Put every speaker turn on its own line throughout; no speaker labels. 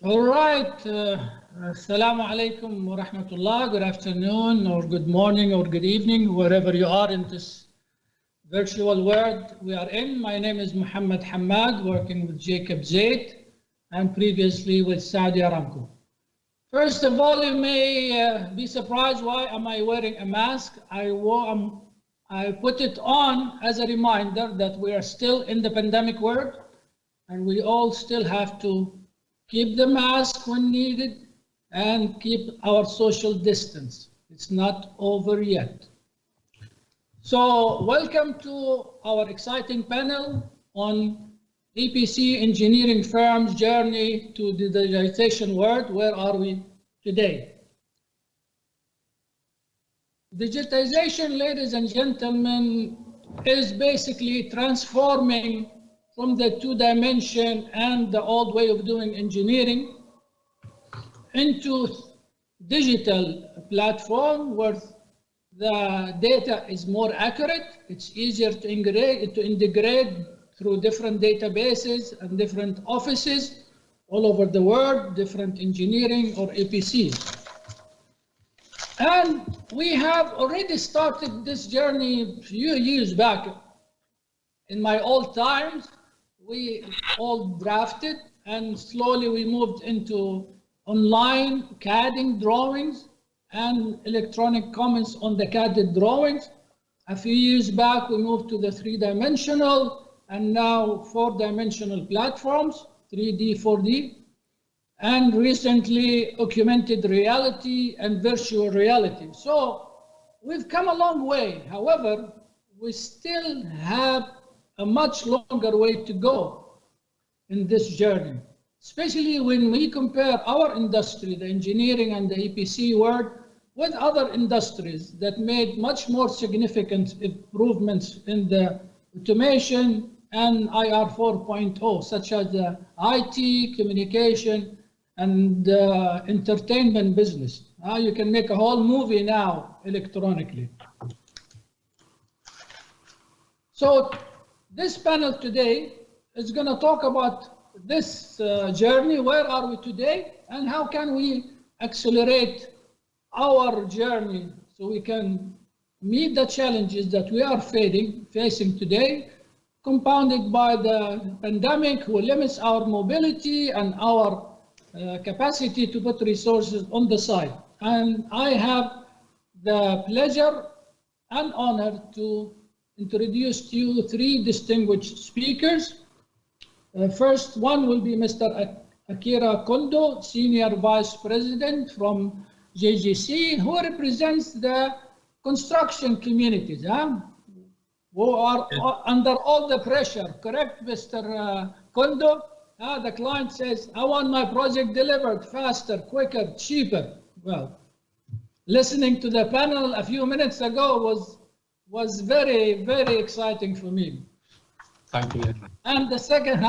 All right. Assalamu alaikum wa rahmatullah. Good afternoon, or good morning, or good evening, wherever you are in this virtual world we are in. My name is Muhammad Hamad, working with Jacob Zaid, and previously with Saudi Aramco. First of all, you may be surprised, why am I wearing a mask? I put it on as a reminder that we are still in the pandemic world, and we all still have to keep the mask when needed and keep our social distance. It's not over yet. So welcome to our exciting panel on EPC engineering firms' journey to the digitalization world. Where are we today? Digitization, ladies and gentlemen, is basically transforming from the two-dimension and the old way of doing engineering into digital platform where the data is more accurate. It's easier to integrate through different databases and different offices all over the world, different engineering or EPC. And we have already started this journey a few years back. In my old times, we all drafted, and slowly we moved into online CADing drawings and electronic comments on the CAD drawings. A few years back, we moved to the three-dimensional and now four-dimensional platforms, 3D, 4D, and recently augmented reality and virtual reality. So we've come a long way. However, we still have a much longer way to go in this journey, especially when we compare our industry, the engineering and the EPC world, with other industries that made much more significant improvements in the automation and IR 4.0, such as the IT, communication, and entertainment business. You can make a whole movie now electronically. So this panel today is going to talk about this journey. Where are we today, and how can we accelerate our journey so we can meet the challenges that we are facing today, compounded by the pandemic, who limits our mobility and our capacity to put resources on the side. And I have the pleasure and honor to introduce to you three distinguished speakers. First one will be Mr. Akira Kondo, Senior Vice President from JGC, who represents the construction communities, who are under all the pressure, correct, Mr. Kondo? The client says, I want my project delivered faster, quicker, cheaper. Well, listening to the panel a few minutes ago was very, very exciting for me.
Thank you.
And the second,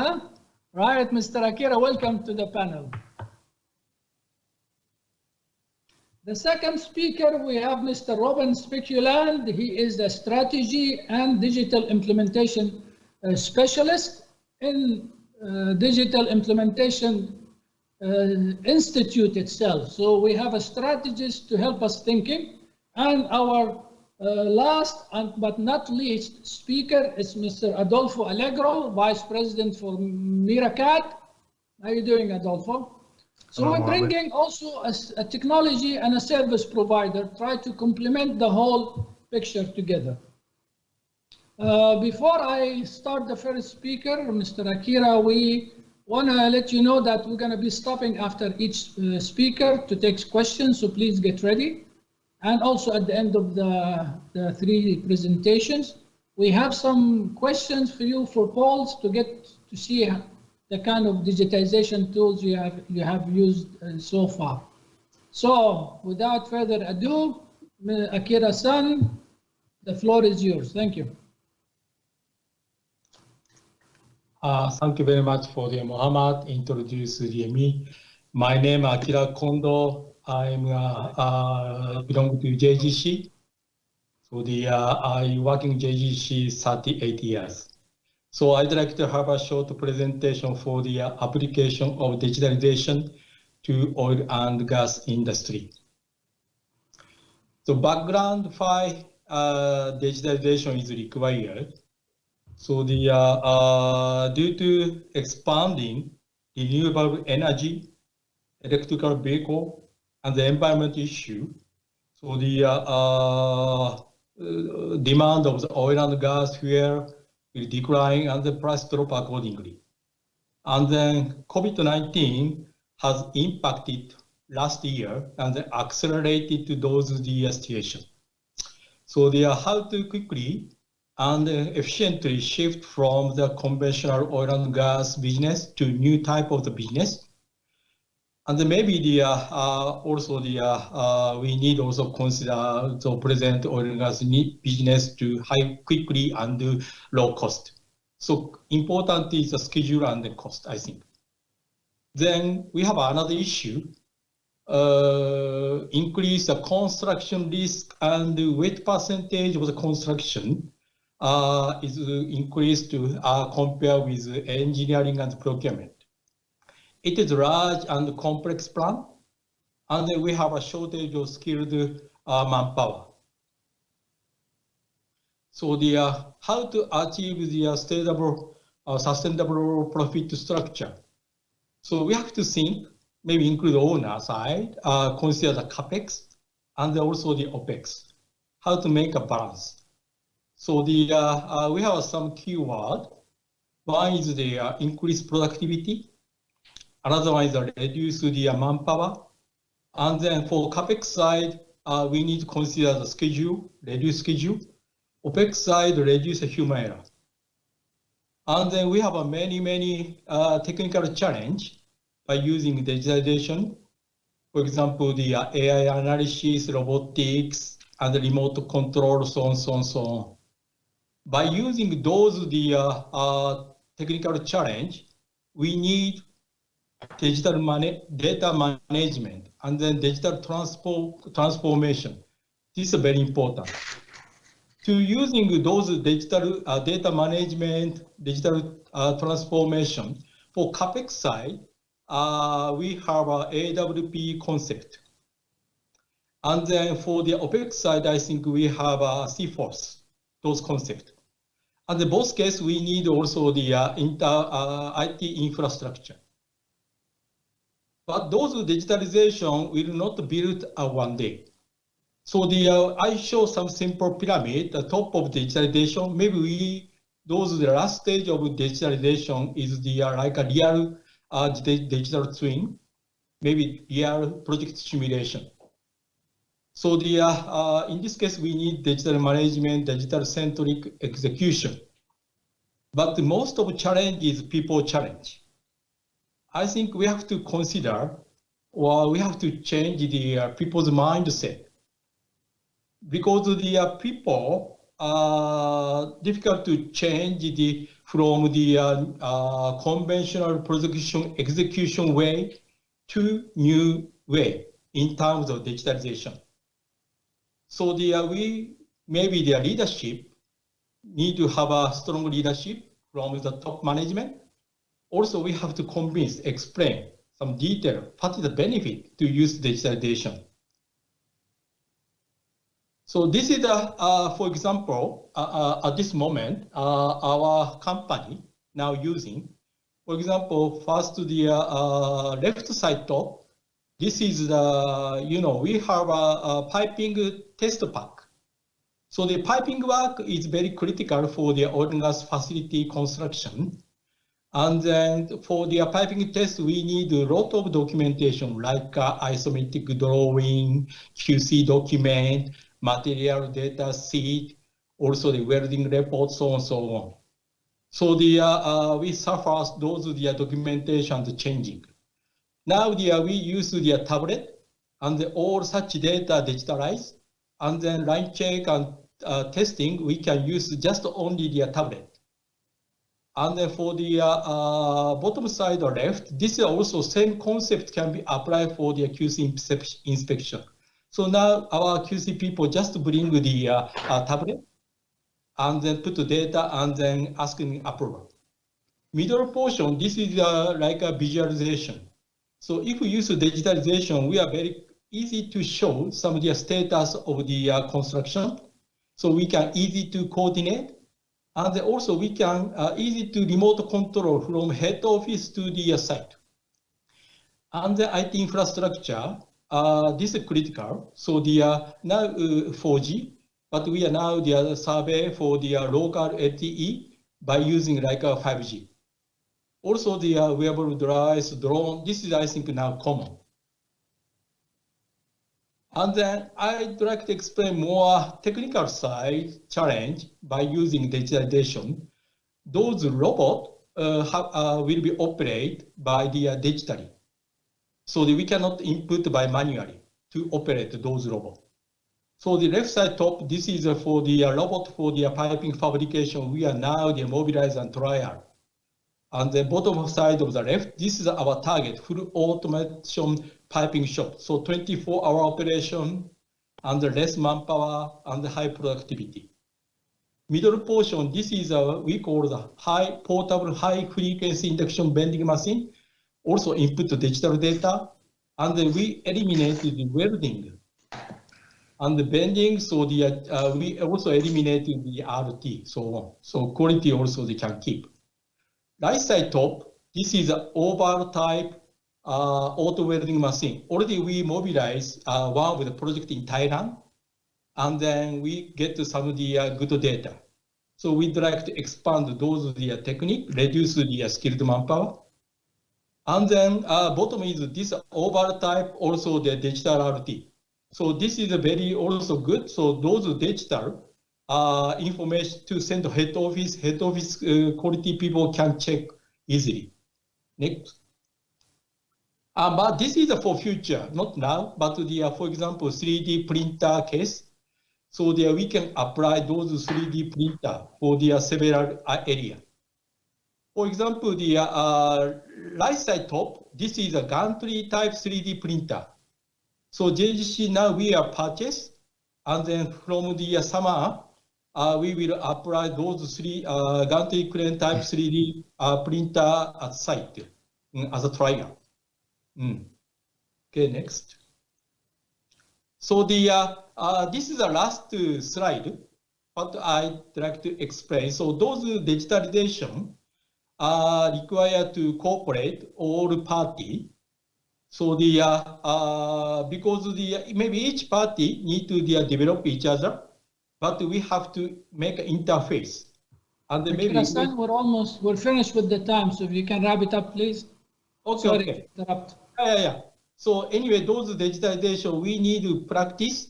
right, Mr. Akira, welcome to the panel. The second speaker, we have Mr. Robin Speculand. He is the strategy and digital implementation specialist in Digital Implementation Institute itself. So we have a strategist to help us thinking, and our last but not least speaker is Mr. Adolfo Allegro, Vice President for Miracad. How are you doing, Adolfo? So we're bringing also a technology and a service provider, try to complement the whole picture together. Before I start the first speaker, Mr. Akira, we want to let you know that we're going to be stopping after each speaker to take questions, so please get ready. And also at the end of the three presentations, we have some questions for you for polls to get to see the kind of digitization tools you have used so far. So without further ado, Akira-san, the floor is yours. Thank you.
Thank you very much for the Muhammad introduce me. My name is Akira Kondo. I'm belong to JGC. So I work in JGC 38 years. So I'd like to have a short presentation for the application of digitalization to oil and gas industry. The background why digitalization is required. So due to expanding renewable energy, electrical vehicle, and the environment issue, so the demand of the oil and gas fuel will decline and the price drop accordingly. And then COVID-19 has impacted last year and accelerated to those situation. So they are how to quickly and efficiently shift from the conventional oil and gas business to new type of the business. And then maybe also we need also consider the present oil and gas business to high quickly and low cost. So important is the schedule and the cost, I think. Then we have another issue, increase the construction risk and the weight percentage of the construction is increased to compare with engineering and procurement. It is large and complex plan, and then we have a shortage of skilled manpower. So how to achieve the stable, sustainable profit structure. So we have to think, maybe include owner side, consider the capex, and also the opex. How to make a balance. So we have some keyword. One is the increased productivity. Another one is reduce the manpower. And then for capex side, we need to consider the schedule, reduce schedule. OPEX side, reduce the human error. And then we have many technical challenge by using digitalization. For example, the AI analysis, robotics, and remote control, so on. By using those technical challenge, we need digital data management and then digital transformation. This is very important. To using those digital data management, digital transformation, for CAPEX side, we have a AWP concept. And then for the OPEX side, I think we have a CFOS, those concepts. And in both cases, we need also the IT infrastructure. But those digitalization will not build one day. So I show some simple pyramid, the top of digitalization. Maybe the last stage of digitalization is like a real digital twin, maybe real project simulation. So in this case, we need digital management, digital-centric execution. But the most of the challenge is people challenge. I think we have to consider, or we have to change the people's mindset. Because the people are difficult to change from the conventional production execution way to new way in terms of digitalization. So maybe the leadership need to have a strong leadership from the top management. Also, we have to convince, explain some detail, what is the benefit to use digitalization. So this is, for example, at this moment, our company now using, for example, first to the left side top, this is we have a piping test pack. So the piping work is very critical for the oil and gas facility construction. And then for the piping test, we need a lot of documentation like isometric drawing, QC document, material data sheet, also the welding report, so on. So we suffer those documentation changing. Now we use the tablet and all such data digitalized, and then line check and testing, we can use just only the tablet. And then for the bottom side or left, this is also same concept can be applied for the QC inspection. So now our QC people just bring the tablet and then put the data and then asking approval. Middle portion, this is like a visualization. So if we use digitalization, we are very easy to show some of the status of the construction. So we can easy to coordinate. And then also we can easy to remote control from head office to the site. And the IT infrastructure, this is critical. So the now 4G, but we are now the survey for the local LTE by using like a 5G. Also the wearable device, drone, this is I think now common. And then I'd like to explain more technical side challenge by using digitalization. Those robots will be operated by the digitally. So that we cannot input by manually to operate those robots. So the left side top, this is for the robot for the piping fabrication. We are now the mobilize and trial. And the bottom side of the left, this is our target, full automation piping shop. So 24-hour operation and less manpower and high productivity. Middle portion, this is we call the high portable high frequency induction bending machine. Also input digital data, and then we eliminated the welding and the bending. So the we also eliminated the RT, so on. So quality also they can keep. Right side top, this is an oval type auto welding machine. Already we mobilize one with a project in Thailand, and then we get some of the good data. So we'd like to expand those the technique, reduce the skilled manpower. And then bottom is this oval type, also the digital RT. So this is a very also good. So those digital information to send to head office quality people can check easily. Next. But this is for future, not now, but the, for example, 3D printer case. So there we can apply those 3D printer for the several area. For example, the right side top, this is a gantry type 3D printer. So JGC now we are purchased, and then from the summer, we will apply those three gantry crane type 3D printer at site as a trial. Okay, next. So the this is the last slide, but I'd like to explain. So those digitalization are required to cooperate all party. So the because the maybe each party need to develop each other, but we have to make an interface. And then maybe
we're finished with the time, so if you can wrap it up, please.
Okay.
Sorry
Okay.
to interrupt.
Yeah. So anyway, those digitalization we need to practice,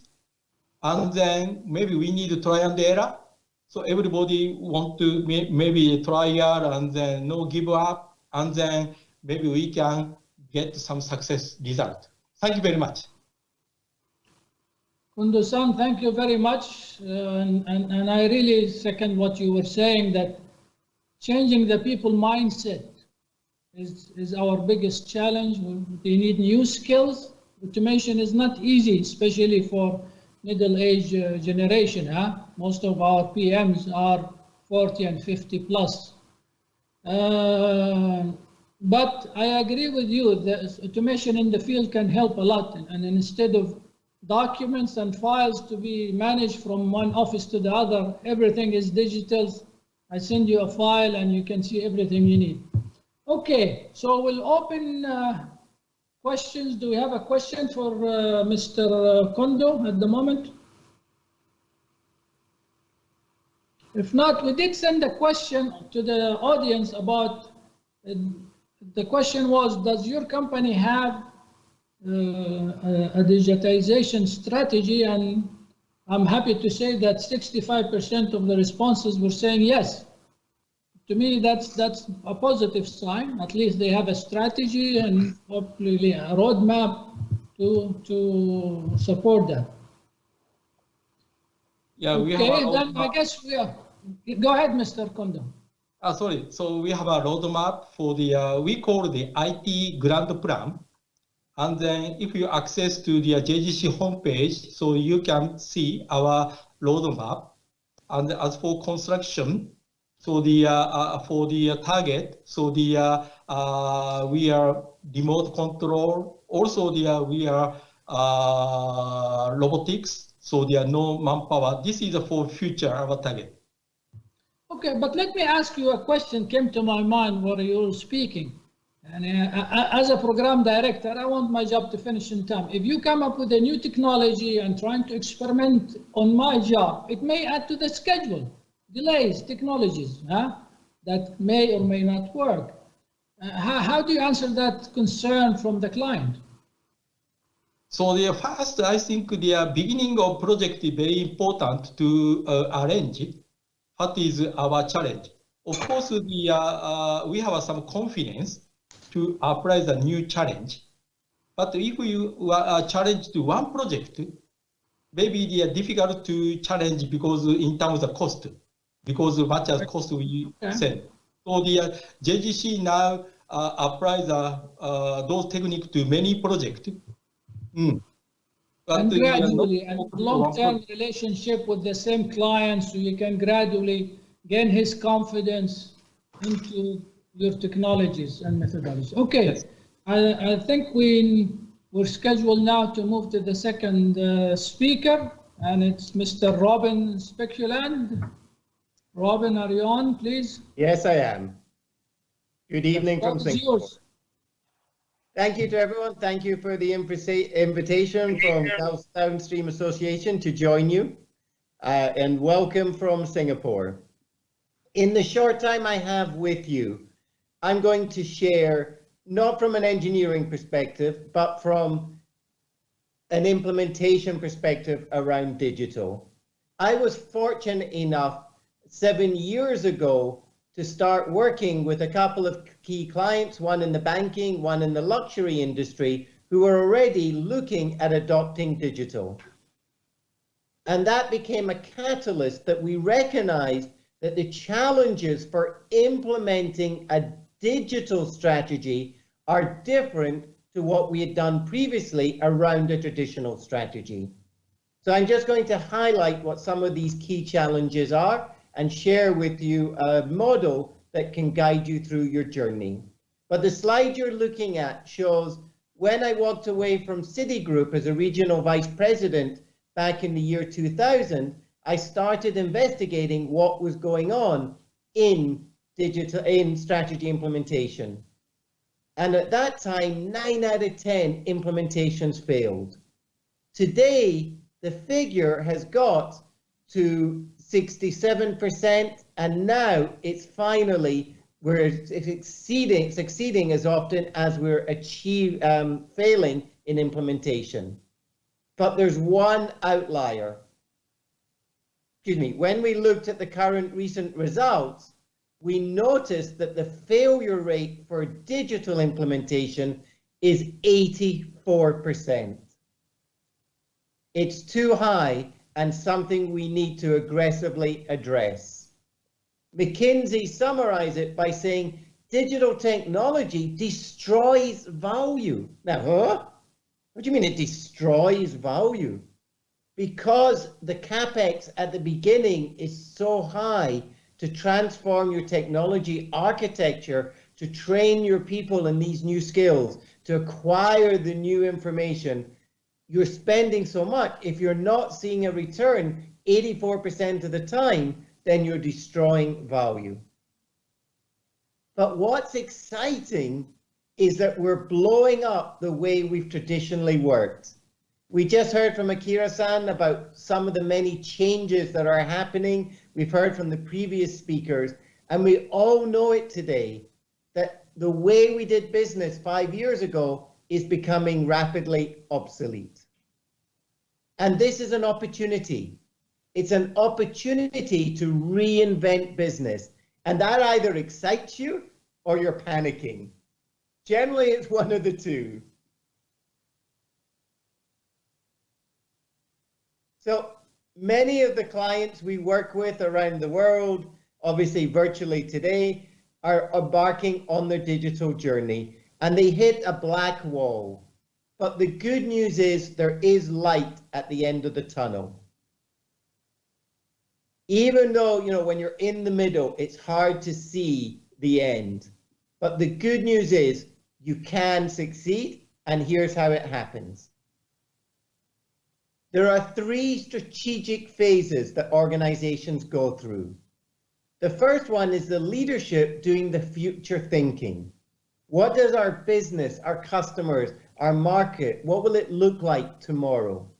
and then maybe we need to try and error. So everybody want to maybe trial and then no give up, and then maybe we can get some success result. Thank you very much.
Kundo-san, thank you very much. And I really second what you were saying, that changing the people mindset is our biggest challenge. They need new skills. Automation is not easy, especially for middle-aged generation. Most of our PMs are 40 and 50 plus. But I agree with you that automation in the field can help a lot. And instead of documents and files to be managed from one office to the other, everything is digital. I send you a file and you can see everything you need. Okay, so we'll open questions. Do we have a question for Mr. Kondo at the moment? If not, we did send a question to the audience about, the question was, does your company have a digitization strategy? And I'm happy to say that 65% of the responses were saying yes. To me, that's a positive sign. At least they have a strategy and hopefully a roadmap to support that.
Yeah, we
okay,
have
then I guess we are. Go ahead, Mr. Kondo.
Sorry. So we have a roadmap for the we call the IT Grand Plan, and then if you access to the JGC homepage, so you can see our roadmap. And as for construction, So for the target, so we are remote control. Also, we are robotics. So there are no manpower. This is for future our target.
Okay, but let me ask you a question. Came to my mind while you were speaking. And as a program director, I want my job to finish in time. If you come up with a new technology and trying to experiment on my job, it may add to the schedule, delays, technologies that may or may not work. How do you answer that concern from the client?
So the first, I think the beginning of project is very important to arrange what is our challenge. Of course, we have some confidence to apply the new challenge. But if you are challenged to one project, maybe they are difficult to challenge because in terms of cost, because much as cost we send. So the JGC now applies those techniques to many projects.
And gradually, and long-term relationship with the same client, so you can gradually gain his confidence into your technologies and methodologies. Okay, yes. I think we're scheduled now to move to the second speaker, and it's Mr. Robin Speculand. Robin, are you on, please?
Yes, I am. Good evening from Singapore. Yours. Thank you to everyone. Thank you for the invitation from Gulf Downstream Association to join you, and welcome from Singapore. In the short time I have with you, I'm going to share, not from an engineering perspective, but from an implementation perspective around digital. I was fortunate enough 7 years ago to start working with a couple of key clients, one in the banking, one in the luxury industry, who were already looking at adopting digital. And that became a catalyst that we recognized that the challenges for implementing a digital strategy are different to what we had done previously around a traditional strategy. So I'm just going to highlight what some of these key challenges are and share with you a model that can guide you through your journey. But the slide you're looking at shows when I walked away from Citigroup as a regional vice president back in the year 2000, I started investigating what was going on in strategy implementation. And at that time, 9 out of 10 implementations failed. Today, the figure has got to 67%, and now it's finally, succeeding as often as we're failing in implementation. But there's one outlier. Excuse me, when we looked at the current recent results, we noticed that the failure rate for digital implementation is 84%. It's too high and something we need to aggressively address. McKinsey summarized it by saying digital technology destroys value. Now, what do you mean it destroys value? Because the CapEx at the beginning is so high to transform your technology architecture, to train your people in these new skills, to acquire the new information, you're spending so much. If you're not seeing a return 84% of the time, then you're destroying value. But what's exciting is that we're blowing up the way we've traditionally worked. We just heard from Akira-san about some of the many changes that are happening. We've heard from the previous speakers, and we all know it today, that the way we did business 5 years ago is becoming rapidly obsolete. And this is an opportunity. It's an opportunity to reinvent business. And that either excites you or you're panicking. Generally, it's one of the two. So many of the clients we work with around the world, obviously virtually today, are embarking on their digital journey, and they hit a black wall. But the good news is there is light at the end of the tunnel. Even though, you know, when you're in the middle, it's hard to see the end. But the good news is you can succeed, and here's how it happens. There are 3 strategic phases that organizations go through. The first one is the leadership doing the future thinking. What does our business, our customers, our market, what will it look like tomorrow?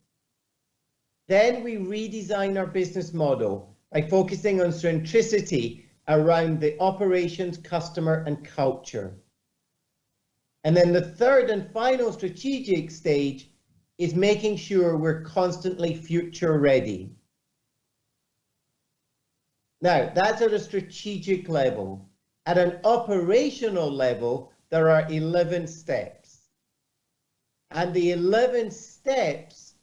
Then we redesign our business model by focusing on centricity around the operations, customer, and culture. And then the third and final strategic stage is making sure we're constantly future ready. Now, that's at a strategic level. At an operational level, there are 11 steps. And the 11 steps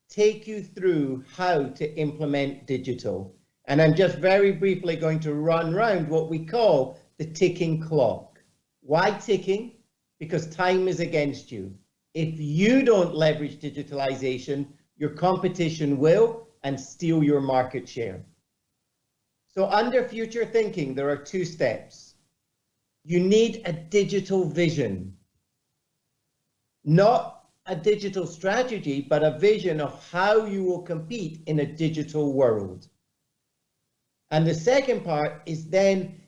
take you through how to implement digital. And I'm just very briefly going to run around what we call the ticking clock. Why ticking? Because time is against you. If you don't leverage digitalization, your competition will and steal your market share. So under future thinking, there are 2 steps. You need a digital vision. Not a digital strategy, but a vision of how you will compete in a digital world. And the second part is then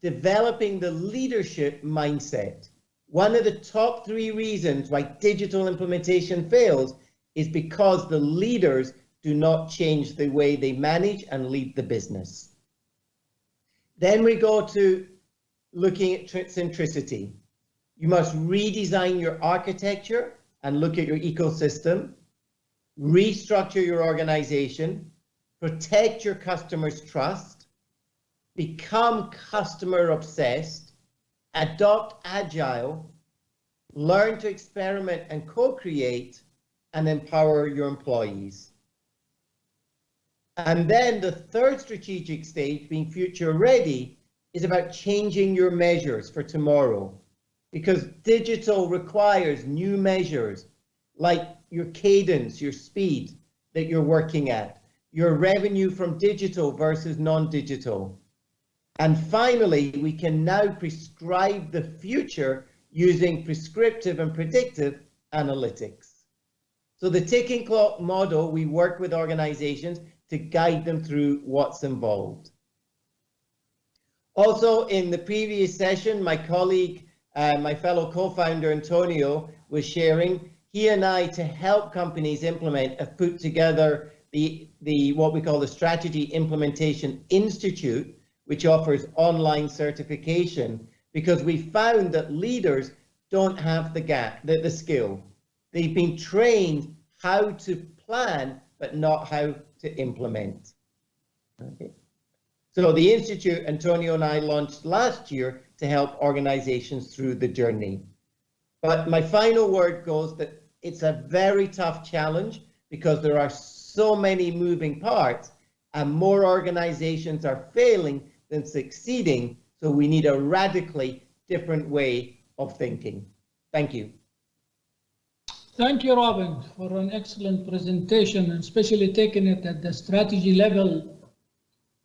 developing the leadership mindset. One of the top 3 reasons why digital implementation fails is because the leaders do not change the way they manage and lead the business. Then we go to looking at centricity. You must redesign your architecture and look at your ecosystem, restructure your organization, protect your customers' trust, become customer obsessed, adopt agile, learn to experiment and co-create, and empower your employees. And then the third strategic stage, being future ready, is about changing your measures for tomorrow, because digital requires new measures like your cadence, your speed that you're working at, your revenue from digital versus non-digital. And finally, we can now prescribe the future using prescriptive and predictive analytics. So the ticking clock model, we work with organizations to guide them through what's involved. Also, in the previous session, my colleague, my fellow co-founder Antonio was sharing, he and I, to help companies implement, have put together the what we call the Strategy Implementation Institute, which offers online certification, because we found that leaders don't have the skill. They've been trained how to plan, but not how to implement. Okay. So the Institute, Antonio and I launched last year to help organizations through the journey. But my final word goes that it's a very tough challenge because there are so many moving parts and more organizations are failing than succeeding. So we need a radically different way of thinking. Thank you.
Thank you, Robin, for an excellent presentation, and especially taking it at the strategy level,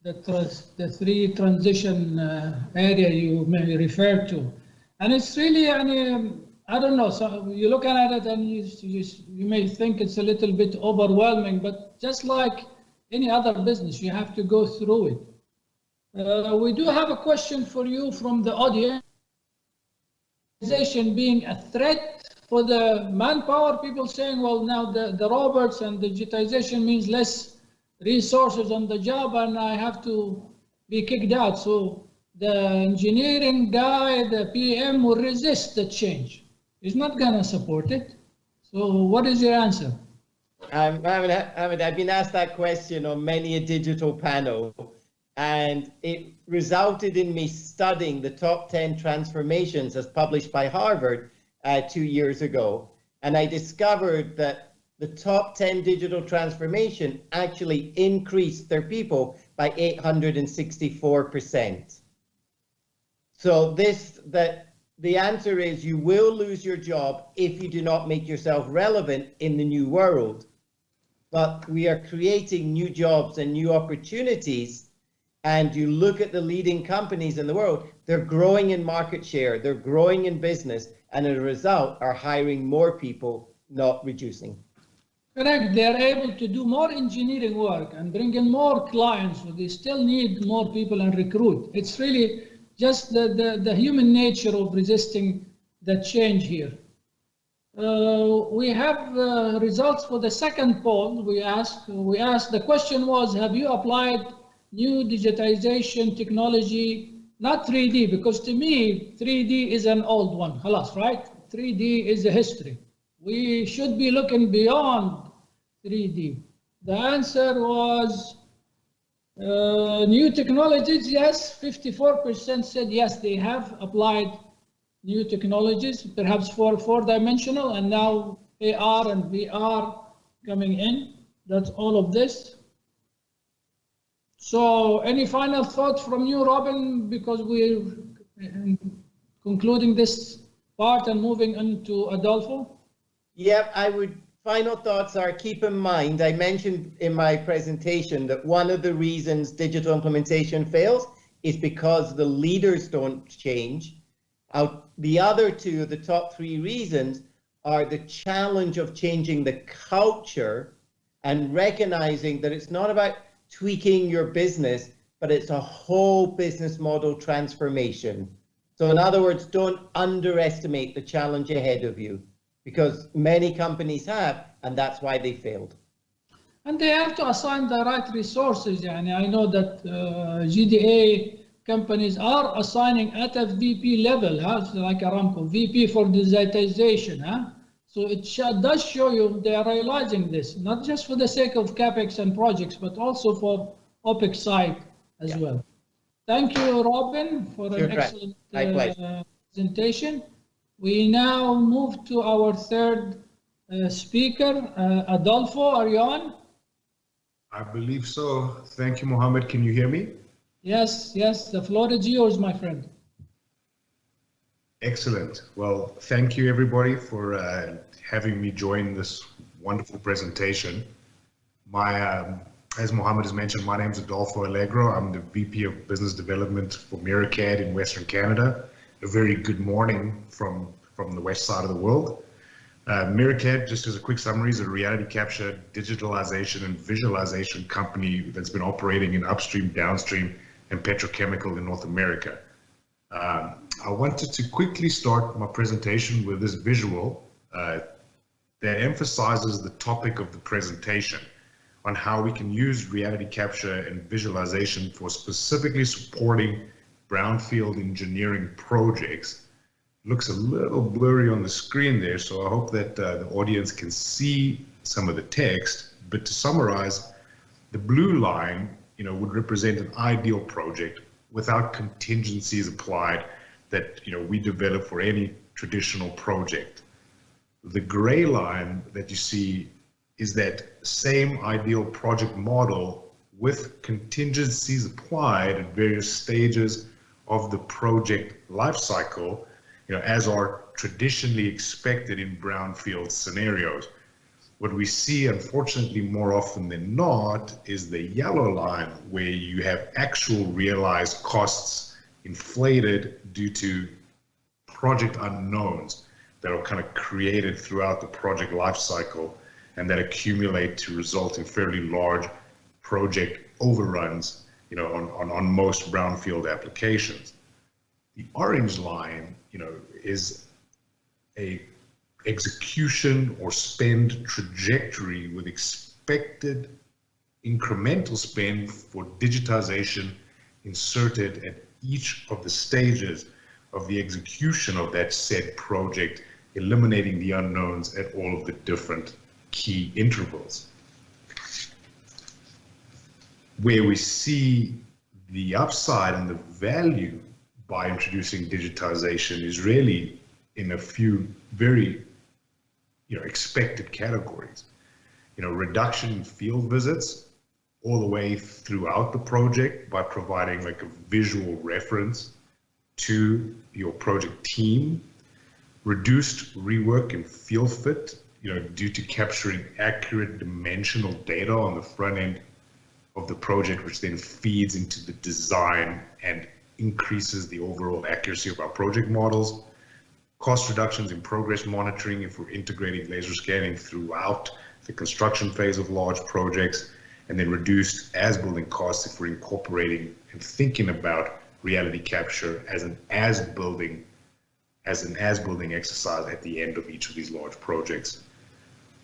the 3 transition area you may refer to. And it's really, I don't know, so you look at it and you may think it's a little bit overwhelming, but just like any other business, you have to go through it. We do have a question for you from the audience. Being a threat for the manpower, people saying, well, now the robots and digitization means less resources on the job and I have to be kicked out. So the engineering guy, the PM, will resist the change. He's not going to support it. So what is your answer?
I've been asked that question on many a digital panel, and it resulted in me studying the top 10 transformations as published by Harvard 2 years ago. And I discovered that the top 10 digital transformation actually increased their people by 864%. So the answer is you will lose your job if you do not make yourself relevant in the new world. but we are creating new jobs and new opportunities. And you look at the leading companies in the world, they're growing in market share, they're growing in business, and as a result are hiring more people, not reducing.
Correct. They are able to do more engineering work and bring in more clients, so they still need more people and recruit. It's really just the human nature of resisting the change here. We have results for the second poll. We asked, the question was, have you applied new digitization technology, not 3D, because to me, 3D is an old one, halas, right? 3D is a history. We should be looking beyond 3D. The answer was new technologies, yes. 54% said yes, they have applied new technologies, perhaps for four-dimensional, and now AR and VR coming in. That's all of this. So any final thoughts from you, Robin, because we're concluding this part and moving into Adolfo?
Yep, final thoughts are, keep in mind, I mentioned in my presentation that one of the reasons digital implementation fails is because the leaders don't change. The other two, the top three reasons, are the challenge of changing the culture and recognizing that it's not about tweaking your business, but it's a whole business model transformation. So in other words, don't underestimate the challenge ahead of you, because many companies have, and that's why they failed.
And they have to assign the right resources. And I know that GDA companies are assigning at a VP level, like Aramco, VP for digitization. So it does show you they are realizing this, not just for the sake of CapEx and projects, but also for OpEx side as well. Thank you, Robin, for an excellent presentation. We now move to our third speaker, Adolfo. Are you on?
I believe so. Thank you, Mohammed. Can you hear me?
Yes, the floor is yours, my friend.
Excellent. Well, thank you everybody for having me join this wonderful presentation. As Mohammed has mentioned, my name is Adolfo Allegro. I'm the VP of Business Development for Miracad in Western Canada. A very good morning from the west side of the world. Miracad, just as a quick summary, is a reality capture, digitalization and visualization company that's been operating in upstream, downstream and petrochemical in North America. I wanted to quickly start my presentation with this visual that emphasizes the topic of the presentation on how we can use reality capture and visualization for specifically supporting brownfield engineering projects. Looks a little blurry on the screen there, so I hope that the audience can see some of the text. But to summarize, the blue line, would represent an ideal project without contingencies applied that we develop for any traditional project. The gray line that you see is that same ideal project model with contingencies applied at various stages of the project life cycle, as are traditionally expected in brownfield scenarios. What we see, unfortunately, more often than not, is the yellow line, where you have actual realized costs inflated due to project unknowns that are kind of created throughout the project life cycle and that accumulate to result in fairly large project overruns, on most brownfield applications. The orange line, is a execution or spend trajectory with expected incremental spend for digitization inserted at each of the stages of the execution of that said project, eliminating the unknowns at all of the different key intervals. Where we see the upside and the value by introducing digitization is really in a few very expected categories. Reduction in field visits all the way throughout the project by providing like a visual reference to your project team, reduced rework and field fit due to capturing accurate dimensional data on the front end of the project, which then feeds into the design and increases the overall accuracy of our project models. Cost reductions in progress monitoring if we're integrating laser scanning throughout the construction phase of large projects, and then reduced as-building costs if we're incorporating and thinking about reality capture as an as-building exercise at the end of each of these large projects.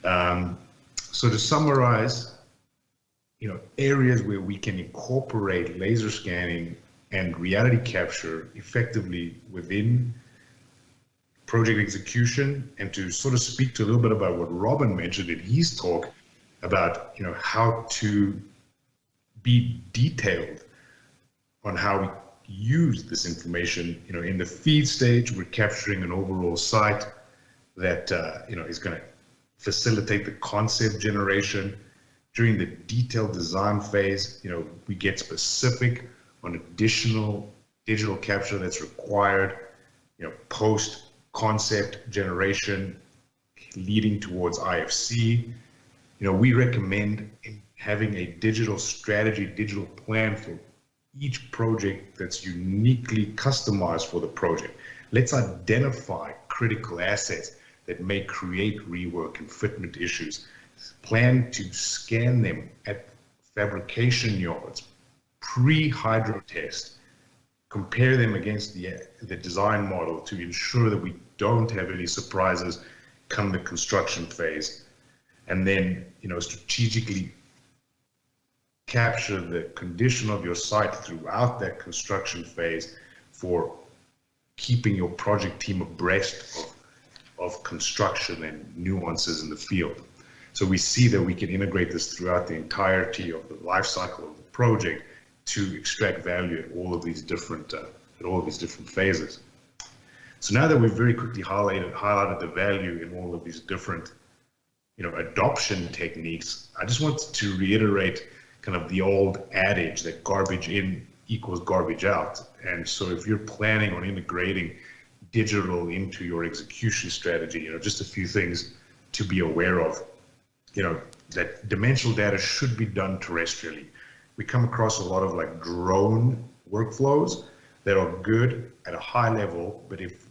So to summarize, areas where we can incorporate laser scanning and reality capture effectively within project execution, and to sort of speak to a little bit about what Robin mentioned in his talk about, how to be detailed on how we use this information. In the feed stage, we're capturing an overall site that is going to facilitate the concept generation. During the detailed design phase, we get specific on additional digital capture that's required, post concept generation leading towards IFC. We recommend having a digital strategy, digital plan for each project that's uniquely customized for the project. Let's identify critical assets that may create rework and fitment issues. Plan to scan them at fabrication yards, pre-hydro test, compare them against the design model to ensure that we don't have any surprises come the construction phase, and then strategically capture the condition of your site throughout that construction phase for keeping your project team abreast of construction and nuances in the field. So we see that we can integrate this throughout the entirety of the life cycle of the project to extract value at all of these different phases. So now that we've very quickly highlighted the value in all of these different adoption techniques, I just wanted to reiterate kind of the old adage that garbage in equals garbage out. And so if you're planning on integrating digital into your execution strategy, just a few things to be aware of. That dimensional data should be done terrestrially. We come across a lot of drone workflows that are good at a high level, but if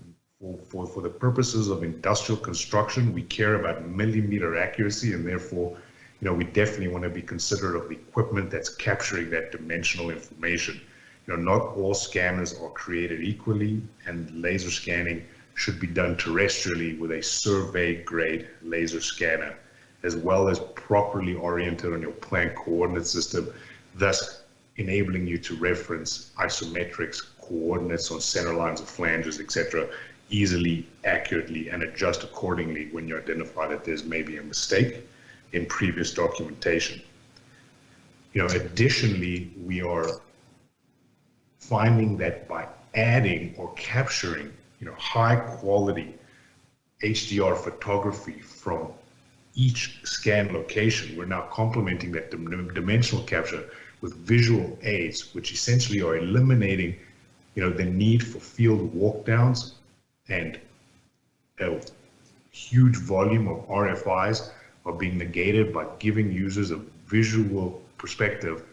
for the purposes of industrial construction, we care about millimeter accuracy, and therefore, we definitely want to be considerate of the equipment that's capturing that dimensional information. Not all scanners are created equally, and laser scanning should be done terrestrially with a survey grade laser scanner, as well as properly oriented on your plant coordinate system, thus enabling you to reference isometrics, coordinates on center lines of flanges, etc., easily, accurately, and adjust accordingly when you identify that there's maybe a mistake in previous documentation. Additionally, we are finding that by adding or capturing, high quality HDR photography from each scan location, we're now complementing that dimensional capture with visual aids, which essentially are eliminating, the need for field walkdowns and a huge volume of RFIs are being negated by giving users a visual perspective,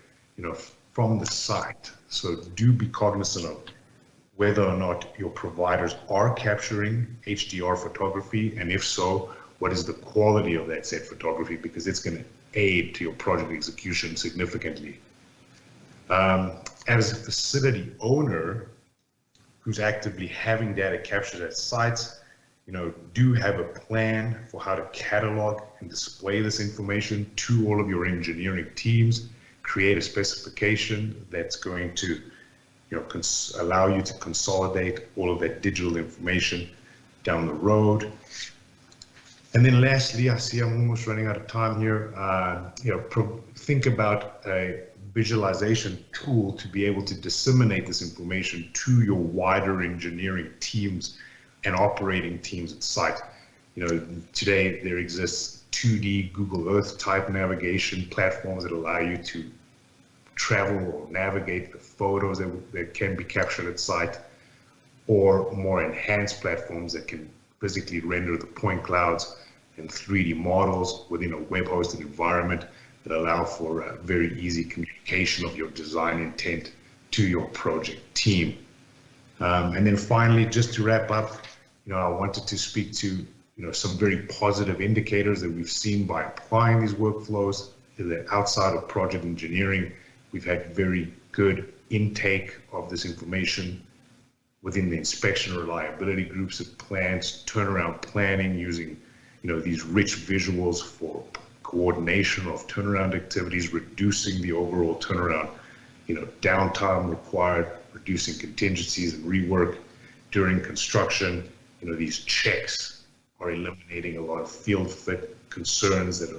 from the site. So do be cognizant of whether or not your providers are capturing HDR photography, and if so, what is the quality of that said photography, because it's going to aid to your project execution significantly. As a facility owner who's actively having data captured at sites, do have a plan for how to catalog and display this information to all of your engineering teams, create a specification that's going to allow you to consolidate all of that digital information down the road. And then lastly, I see I'm almost running out of time here. Think about a visualization tool to be able to disseminate this information to your wider engineering teams and operating teams at site. Today there exists 2D Google Earth type navigation platforms that allow you to travel or navigate the photos that can be captured at site, or more enhanced platforms that can physically render the point clouds and 3D models within a web-hosted environment that allow for a very easy communication of your design intent to your project team. And then finally, just to wrap up, I wanted to speak to some very positive indicators that we've seen by applying these workflows. That outside of project engineering, we've had very good intake of this information within the inspection reliability groups of plants, turnaround planning using these rich visuals for coordination of turnaround activities, reducing the overall turnaround downtime required, reducing contingencies and rework during construction. These checks are eliminating a lot of field fit concerns that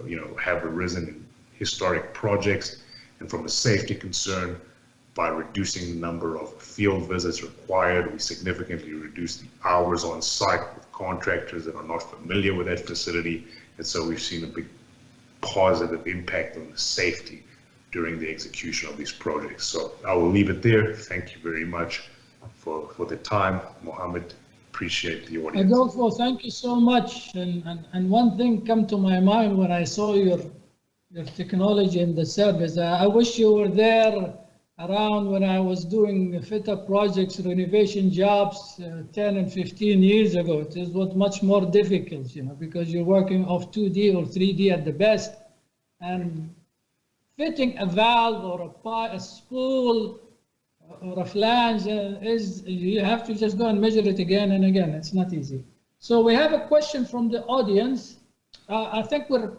have arisen in historic projects, and from a safety concern, by reducing the number of field visits required, we significantly reduce the hours on site with contractors that are not familiar with that facility, and so we've seen a big positive impact on the safety during the execution of these projects. So I will leave it there. Thank you very much for the time, Mohammed. Appreciate the audience.
Adolfo, thank you so much. And one thing come to my mind when I saw your technology in the service. I wish you were there around when I was doing fit-up projects, renovation jobs 10 and 15 years ago. It was much more difficult, because you're working off 2D or 3D at the best. And fitting a valve or a spool or a flange you have to just go and measure it again and again. It's not easy. So we have a question from the audience. I think we're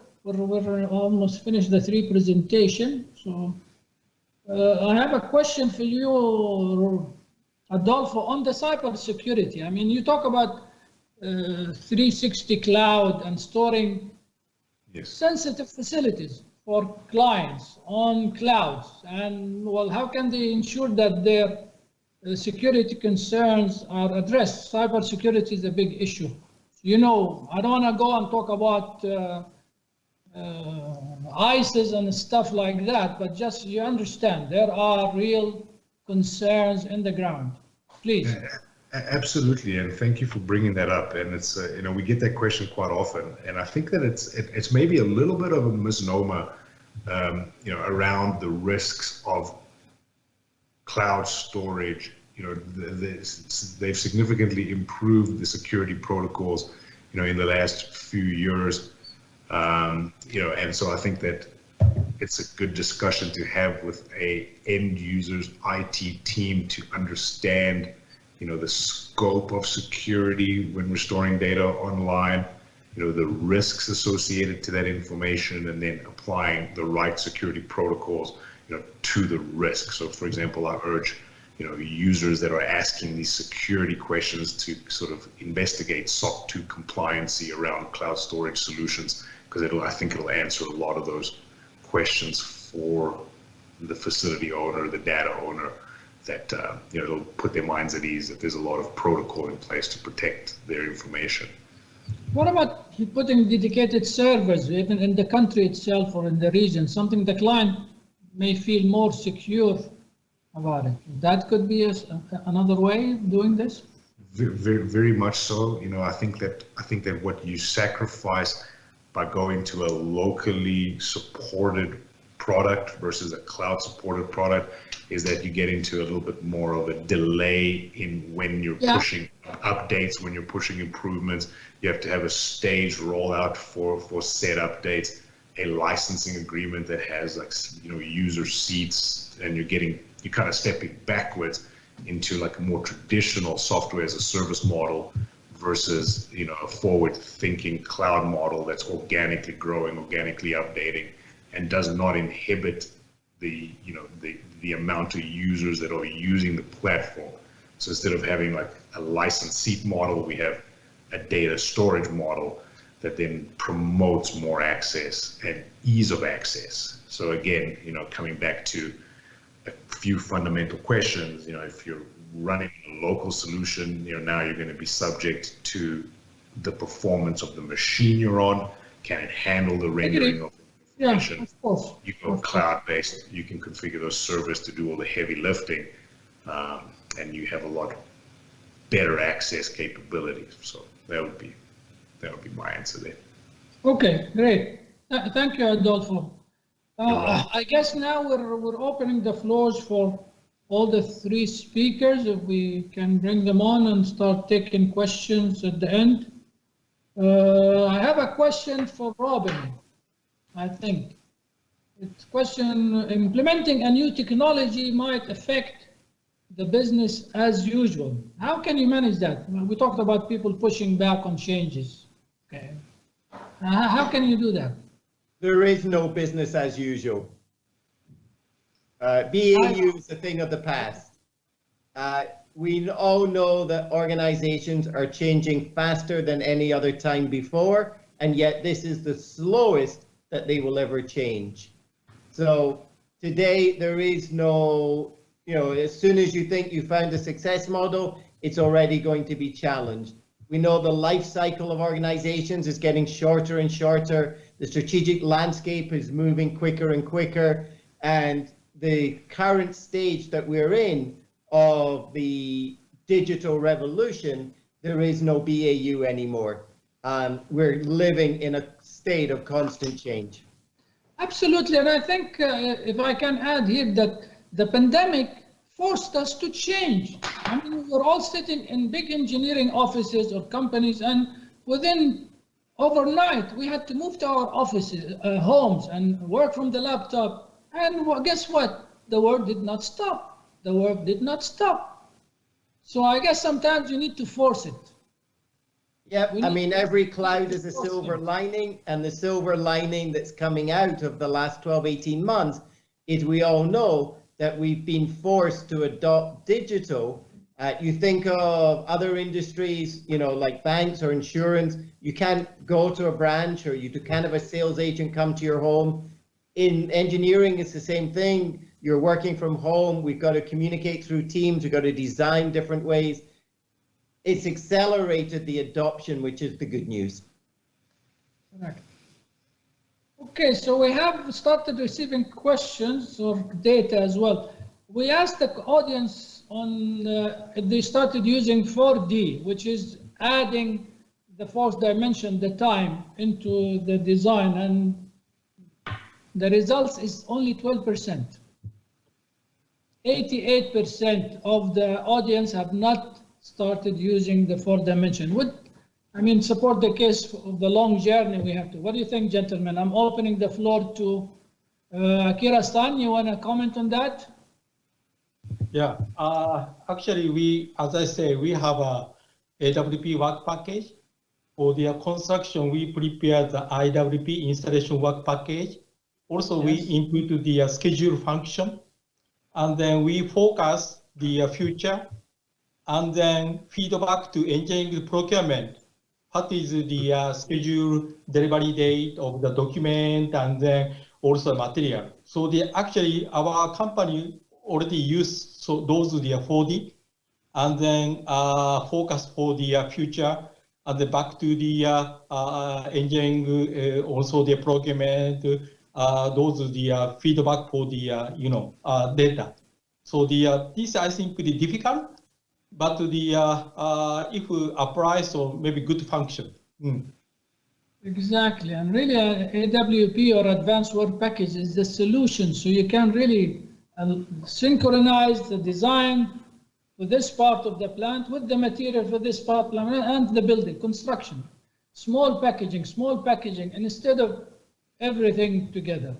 almost finished the 3 presentation. So I have a question for you, Adolfo, on the cybersecurity. I mean, you talk about 360 cloud and storing sensitive facilities for clients on clouds, and well, how can they ensure that their security concerns are addressed? Cybersecurity is a big issue. I don't want to go and talk about ISIS and stuff like that, but just you understand there are real concerns in the ground. Please.
Absolutely, and thank you for bringing that up. And it's we get that question quite often, and I think that it's maybe a little bit of a misnomer, around the risks of cloud storage. They've significantly improved the security protocols, in the last few years, and so I think that it's a good discussion to have with a end user's IT team to understand the scope of security when we're storing data online, the risks associated to that information, and then applying the right security protocols, to the risk. So, for example, I urge, users that are asking these security questions to sort of investigate SOC 2 compliancy around cloud storage solutions, because I think it'll answer a lot of those questions for the facility owner, the data owner, that it'll put their minds at ease that there's a lot of protocol in place to protect their information.
What about putting dedicated servers, even in the country itself or in the region, something the client may feel more secure about it? That could be another way of doing this?
Very, very much so. I think that what you sacrifice by going to a locally supported product versus a cloud supported product is that you get into a little bit more of a delay in when you're pushing updates, when you're pushing improvements. You have to have a staged rollout for said updates, a licensing agreement that has user seats, and you're kind of stepping backwards into like a more traditional software as a service model versus a forward thinking cloud model that's organically growing, organically updating, and does not inhibit the amount of users that are using the platform. So instead of having like a license seat model, we have a data storage model that then promotes more access and ease of access. So again, coming back to a few fundamental questions, if you're running a local solution, now you're going to be subject to the performance of the machine you're on. Can it handle the rendering of information?
Yeah, of course.
You go cloud-based, you can configure those servers to do all the heavy lifting, and you have a lot better access capabilities. So that would be my answer there.
Okay, great. Thank you, Adolfo. I guess now we're opening the floors for all the three speakers. If we can bring them on and start taking questions at the end. I have a question for Robin, I think. It's question, implementing a new technology might affect the business as usual. How can you manage that? We talked about people pushing back on changes. Okay. How can you do that?
There is no business as usual. BAU is a thing of the past. We all know that organizations are changing faster than any other time before, and yet this is the slowest that they will ever change. So today there is no, as soon as you think you found a success model, it's already going to be challenged. We know the life cycle of organizations is getting shorter and shorter. The strategic landscape is moving quicker and quicker. And the current stage that we're in of the digital revolution, there is no BAU anymore. We're living in a state of constant change.
Absolutely, and I think if I can add here that the pandemic forced us to change. I mean, we're all sitting in big engineering offices or companies, and within overnight, we had to move to our offices, homes, and work from the laptop. And guess what? The work did not stop. The work did not stop. So I guess sometimes you need to force it.
Yeah, I mean, every cloud is a silver lining, and the silver lining that's coming out of the last 12, 18 months is we all know that we've been forced to adopt digital. You think of other industries, like banks or insurance, you can't go to a branch, or you can't have a sales agent come to your home. In engineering, it's the same thing. You're working from home. We've got to communicate through Teams. We've got to design different ways. It's accelerated the adoption, which is the good news.
Correct. Okay, so we have started receiving questions or data as well. We asked the audience on if they started using 4D, which is adding the fourth dimension, the time, into the design, and the results is only 12%. 88% of the audience have not started using the fourth dimension. Would, support the case of the long journey we have to. What do you think, gentlemen? I'm opening the floor to Akira-san. You want to comment on that?
Yeah, actually, as I say, we have a AWP work package. For the construction, we prepare the IWP installation work package. Also, yes. We input the schedule function, and then we focus the future, and then feedback to engineering procurement. What is the schedule, delivery date of the document, and then also material. So actually our company already used those the 4D, and then focus for the future, and then back to the engineering, also the procurement, those the feedback for the data. So this I think pretty difficult. But if we apply, so maybe good function.
Exactly, and really AWP or Advanced Work Package is the solution. So you can really synchronize the design for this part of the plant with the material for this part and the building, construction. Small packaging, and instead of everything together.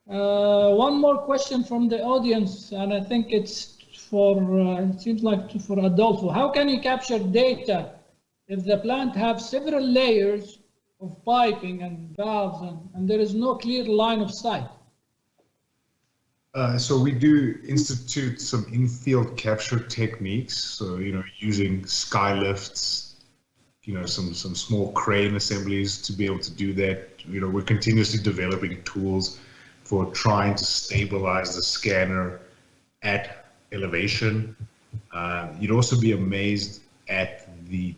One more question from the audience, and I think it's it seems like for Adolfo. How can you capture data if the plant has several layers of piping and valves and there is no clear line of sight?
So we do institute some in-field capture techniques. So, using sky lifts, some small crane assemblies to be able to do that. We're continuously developing tools for trying to stabilize the scanner at elevation. You'd also be amazed at the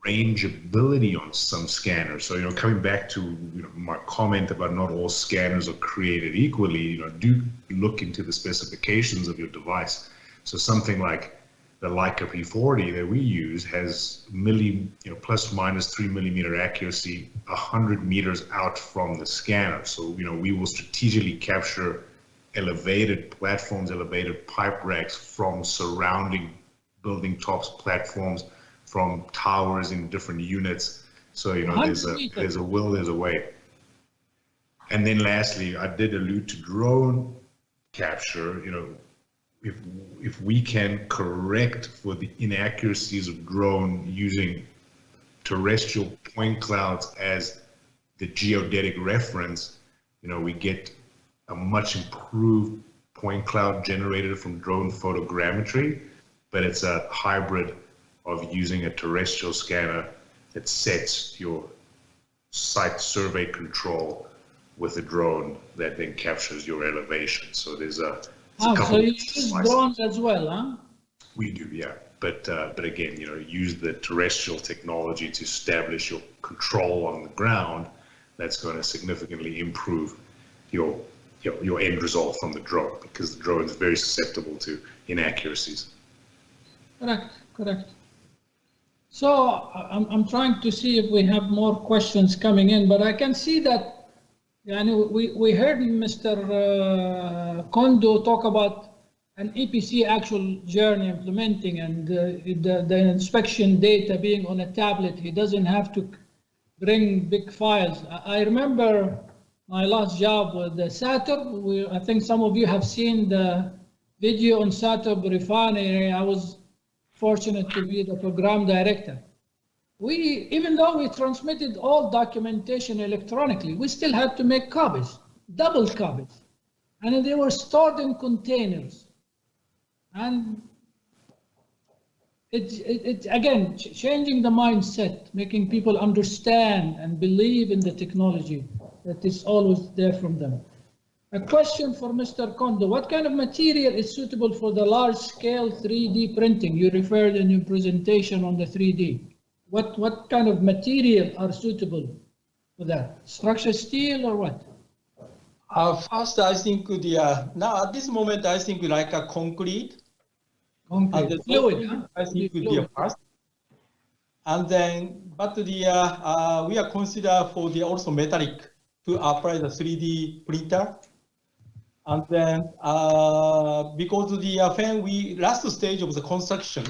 rangeability on some scanners. So, coming back to my comment about not all scanners are created equally, do look into the specifications of your device. So something like the Leica P40 that we use has plus minus 3 millimeter accuracy 100 meters out from the scanner. So, we will strategically capture elevated platforms, elevated pipe racks from surrounding building tops, platforms, from towers in different units. So, there's a will, there's a way. And then lastly, I did allude to drone capture. If we can correct for the inaccuracies of drone using terrestrial point clouds as the geodetic reference, we get a much improved point cloud generated from drone photogrammetry, but it's a hybrid of using a terrestrial scanner that sets your site survey control with a drone that then captures your elevation. So there's a
so you use drones as well, huh?
We do, yeah. But again, use the terrestrial technology to establish your control on the ground. That's going to significantly improve your end result from the drone, because the drone is very susceptible to inaccuracies.
Correct. So I'm trying to see if we have more questions coming in, but I can see that we heard Mr. Kondo talk about an EPC actual journey implementing, and the inspection data being on a tablet. He doesn't have to bring big files. I remember my last job with the Saturn. I think some of you have seen the video on Saturn refinery. I was fortunate to be the program director. Even though we transmitted all documentation electronically, we still had to make copies, double copies, and they were stored in containers. And it's again changing the mindset, making people understand and believe in the technology that is always there from them. A question for Mr. Kondo: what kind of material is suitable for the large-scale 3D printing? You referred in your presentation on the 3D. What kind of material are suitable for that? Structural steel or what?
First, I think now at this moment, I think like a concrete.
Concrete, fluid, huh?
I think would be a first. And then, but we are consider for the also metallic to apply the 3D printer. And then, because when we last stage of the construction,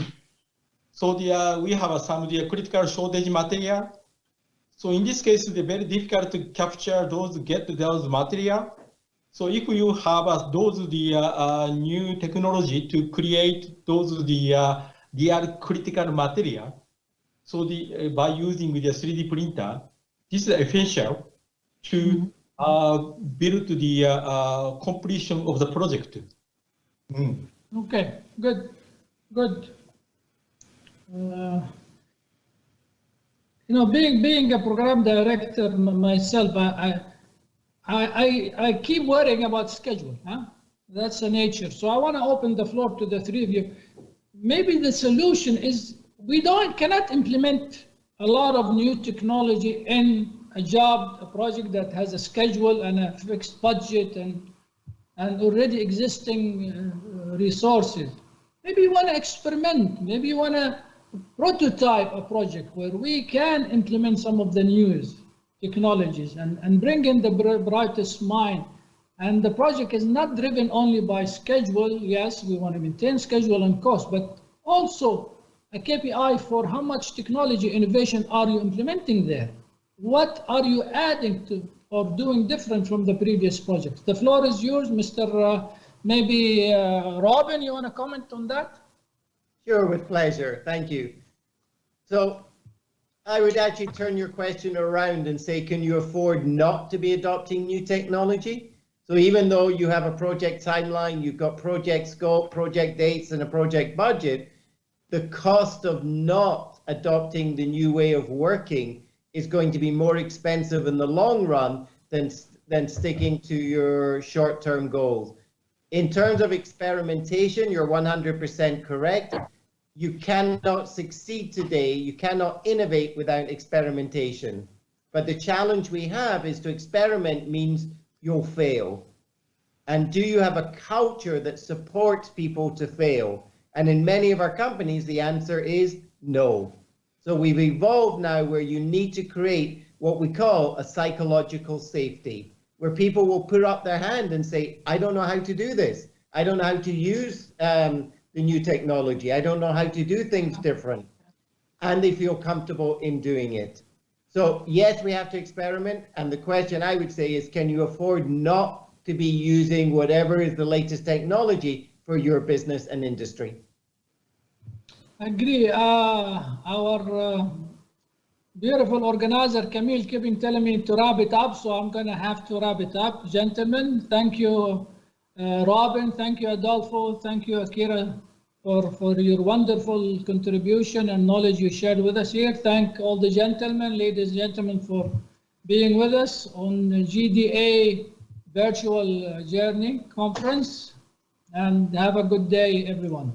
so we have some of the critical shortage material. So in this case, it's very difficult to capture get those material. So if you have those new technology to create those real critical material, so by using the 3D printer, this is essential to build the completion of the project.
Okay, good. Being a program director myself, I keep worrying about schedule. That's the nature. So I want to open the floor to the three of you. Maybe the solution is we cannot implement a lot of new technology in a project that has a schedule and a fixed budget and already existing resources. Maybe you want to experiment. Maybe you want to prototype a project where we can implement some of the newest technologies and bring in the brightest mind. And the project is not driven only by schedule. Yes, we want to maintain schedule and cost, but also a KPI for how much technology innovation are you implementing there? What are you adding to or doing different from the previous projects? The floor is yours, Mr. Maybe Robin, you want to comment on that?
Sure, with pleasure. Thank you. So I would actually turn your question around and say, can you afford not to be adopting new technology? So even though you have a project timeline, you've got project scope, project dates, and a project budget, the cost of not adopting the new way of working is going to be more expensive in the long run than sticking to your short-term goals. In terms of experimentation, you're 100% correct. You cannot succeed today, you cannot innovate without experimentation. But the challenge we have is to experiment means you'll fail. And do you have a culture that supports people to fail? And in many of our companies, the answer is no. So we've evolved now where you need to create what we call a psychological safety, where people will put up their hand and say, I don't know how to do this. I don't know how to use the new technology. I don't know how to do things different. And they feel comfortable in doing it. So yes, we have to experiment. And the question I would say is, can you afford not to be using whatever is the latest technology for your business and industry?
Agree. Our beautiful organizer, Camille, keeping telling me to wrap it up, so I'm going to have to wrap it up. Gentlemen, thank you, Robin. Thank you, Adolfo. Thank you, Akira, for your wonderful contribution and knowledge you shared with us here. Thank all the gentlemen, ladies and gentlemen, for being with us on the GDA Virtual Journey Conference. And have a good day, everyone.